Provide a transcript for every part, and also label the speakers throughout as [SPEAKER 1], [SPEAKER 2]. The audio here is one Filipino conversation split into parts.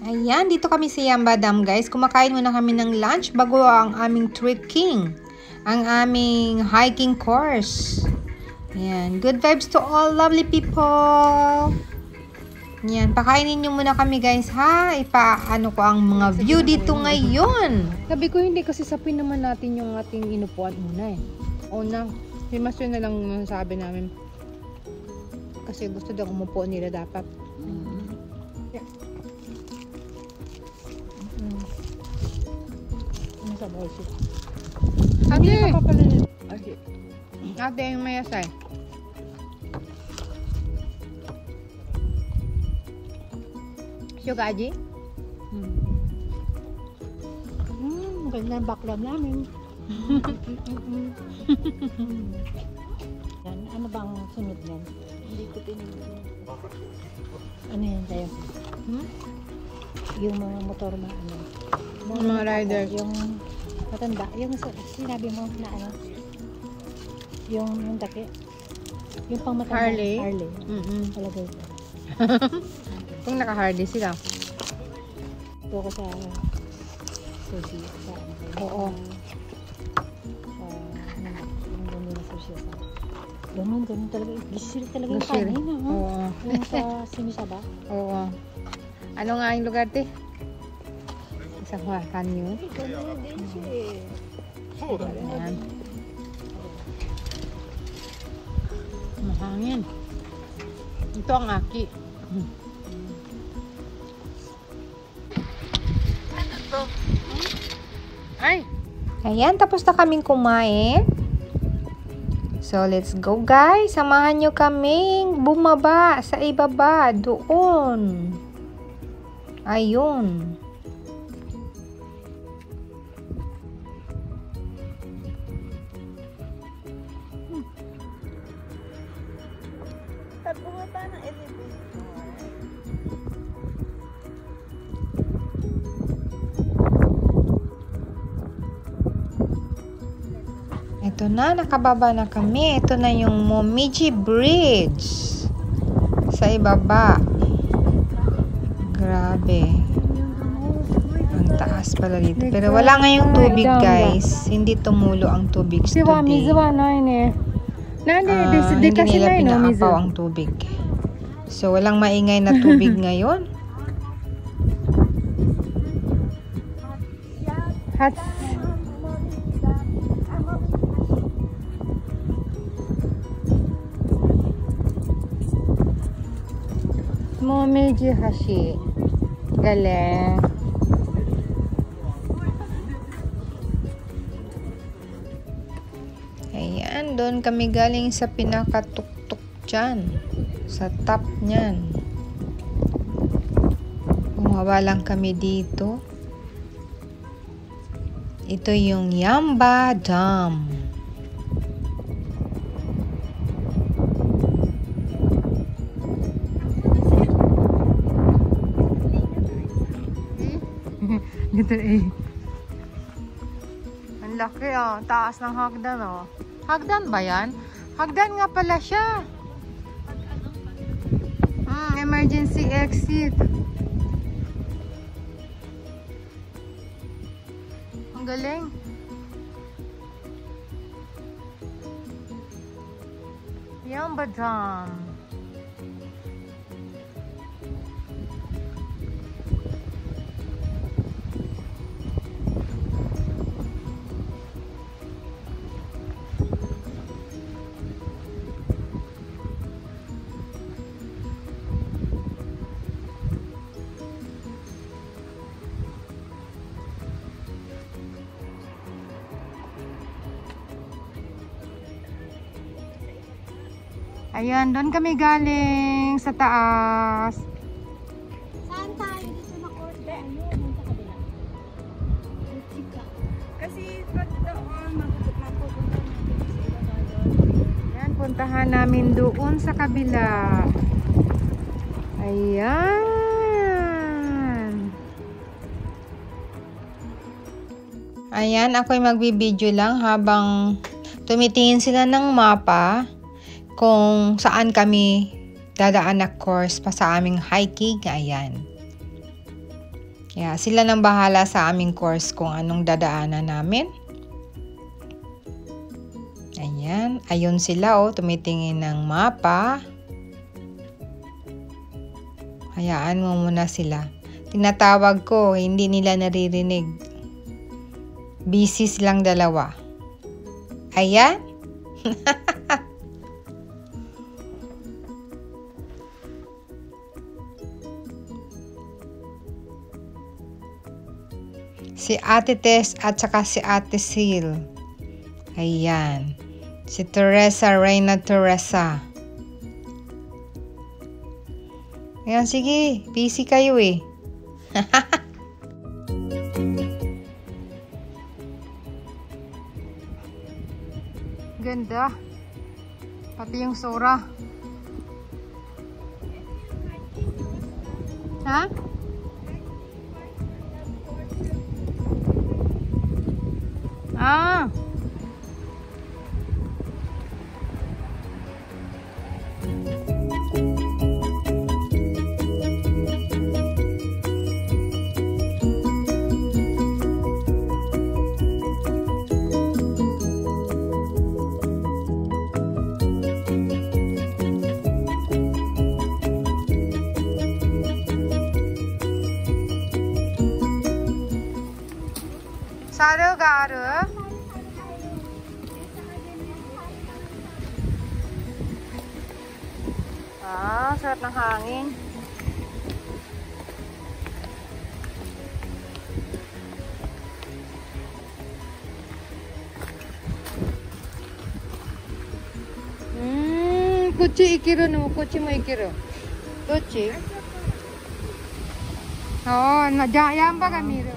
[SPEAKER 1] Ayan, dito kami sa Yamba Dam guys. Kumakain muna kami ng lunch bago ang aming trekking. Ang aming hiking course. Ayan, good vibes to all lovely people. Ayan, pakainin nyo muna kami guys ha. Ipaano ko ang mga view dito ngayon.
[SPEAKER 2] Sabi ko hindi kasi sapin naman natin yung ating inupuan muna eh. O na, himas yun na lang sabi namin. Kasi gusto daw umupo nila dapat. Yeah. Sa boysi. Ate yung mayasay. Sugar Aji?
[SPEAKER 3] Maganda yung backlog namin. Yan, ano bang sunod yan? Hindi ko tinignan. Ano yan tayo? Yung mga motor na ano?
[SPEAKER 2] Mga riders.
[SPEAKER 3] Yung matanda. Yung sinabi mo na ano? Yung daki. Yung pang matanda.
[SPEAKER 2] Harley?
[SPEAKER 3] Harley. Talagay ko.
[SPEAKER 2] Kung naka-Harley sila.
[SPEAKER 3] Ito ko sa Sushi.
[SPEAKER 2] Oo.
[SPEAKER 3] Ganun talaga. Gisir talaga yung
[SPEAKER 2] Gisir.
[SPEAKER 3] kanin.
[SPEAKER 2] Oo.
[SPEAKER 3] Yung sa sinisaba.
[SPEAKER 2] Oo. Ano nga yung lugar te? Sa Kanyo?
[SPEAKER 3] Ganun din siya eh.
[SPEAKER 2] Ayan. Mahangin. Ito ang aki. Ano to? Ay!
[SPEAKER 1] Ayan, tapos na kaming kumain. So, let's go guys. Samahan nyo kaming bumaba sa ibaba. Doon. Ayun.
[SPEAKER 3] Bumaba ng elevator.
[SPEAKER 1] Ito na, nakababa na kami. Ito na yung Momiji Bridge. Sa ibaba. Grabe. Ang taas pala dito. Pero wala ngayong tubig guys. Hindi tumulo ang tubig today. Hindi nila pinaapaw ang tubig. So, walang maingay na tubig ngayon.
[SPEAKER 2] Momiji Hashi. Galing.
[SPEAKER 1] Ayan, doon kami galing sa pinakatuktok dyan. Sa top nyan. Bumaba lang kami dito. Ito yung Yamba Dam.
[SPEAKER 2] Ito eh. Ang laki oh. Taas ng hagdan oh. Hagdan ba yan? Hagdan nga pala siya. Emergency exit. Ang galing. Yamba Dam. Ayan, doon kami galing sa taas.
[SPEAKER 3] Saan tayo dito na korte? Ayun, sa kabila. Kasi pag doon, mapupunta natin sa ibaba doon.
[SPEAKER 2] Ayan, puntahan namin doon sa kabila. Ayan.
[SPEAKER 1] Ayan, ako'y magbibideo lang habang tumitingin sila ng mapa kung saan kami dadaan na course pa sa aming hiking. Ayan.
[SPEAKER 2] Ayan, puntahan namin doon sa kabila. Ayan.
[SPEAKER 1] Ayan, ako'y magbibideo lang habang tumitingin sila ng mapa kung saan kami dadaan na course pa sa aming hiking. Ayan.
[SPEAKER 2] Ayan.
[SPEAKER 1] Kaya sila nang bahala sa aming course kung anong dadaanan namin. Ayan, ayun sila oh, tumitingin ng mapa. Hayaan mo muna sila. Tinatawag ko, hindi nila naririnig. Busy silang dalawa. Ayan. Si Ate Tess at saka si Ate Sil. Ayan. Si Teresa, Reyna Teresa. Ayan, sige. Busy kayo eh. Ganda. Pati yung Sora. Ha? Ah. Saru-garu. Ah, sarap ng hangin. Kuchi ikiru no, kuchi mo ikiru. Dochi? Oh, yan ba ka miru?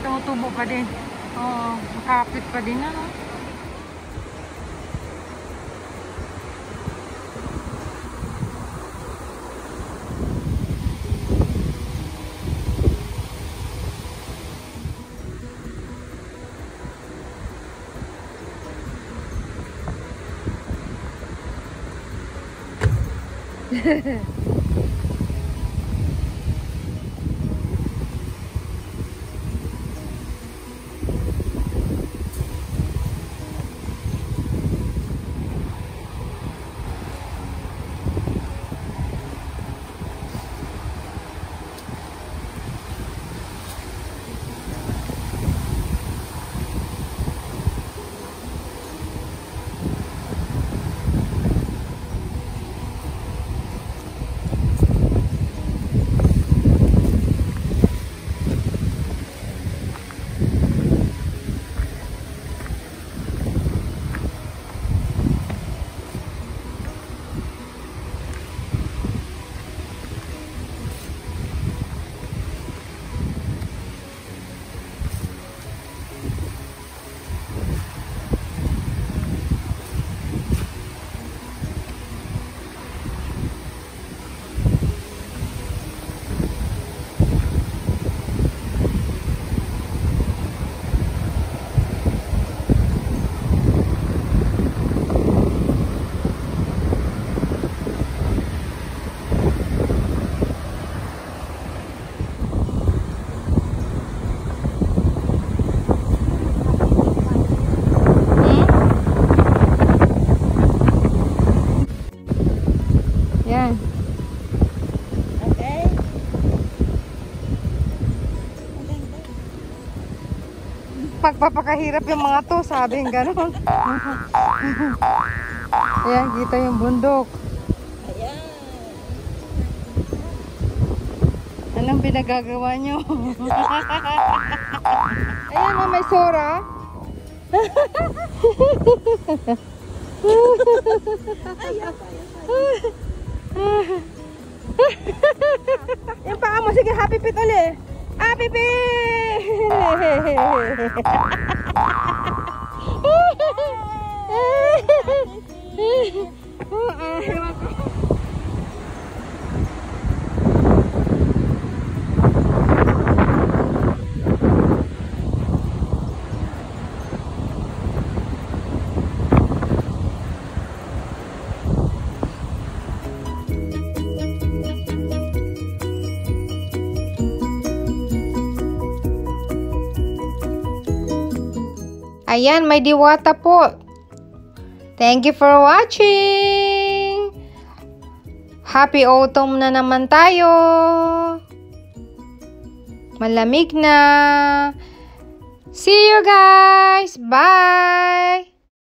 [SPEAKER 1] Tumutubo pa din. Oo, makapit pa din ano.
[SPEAKER 2] Magpapakahirap yung mga to, sabi yung gano'n. Ayan, kita yung bundok.
[SPEAKER 3] Ayan.
[SPEAKER 2] Anong pinagagawa nyo? Ayan na, may sora. Yung paa mo, sige, happy feet ulit. Happy feet!
[SPEAKER 1] Ayan, may diwata po. Thank you for watching. Happy autumn na naman tayo. Malamig na. See you guys. Bye.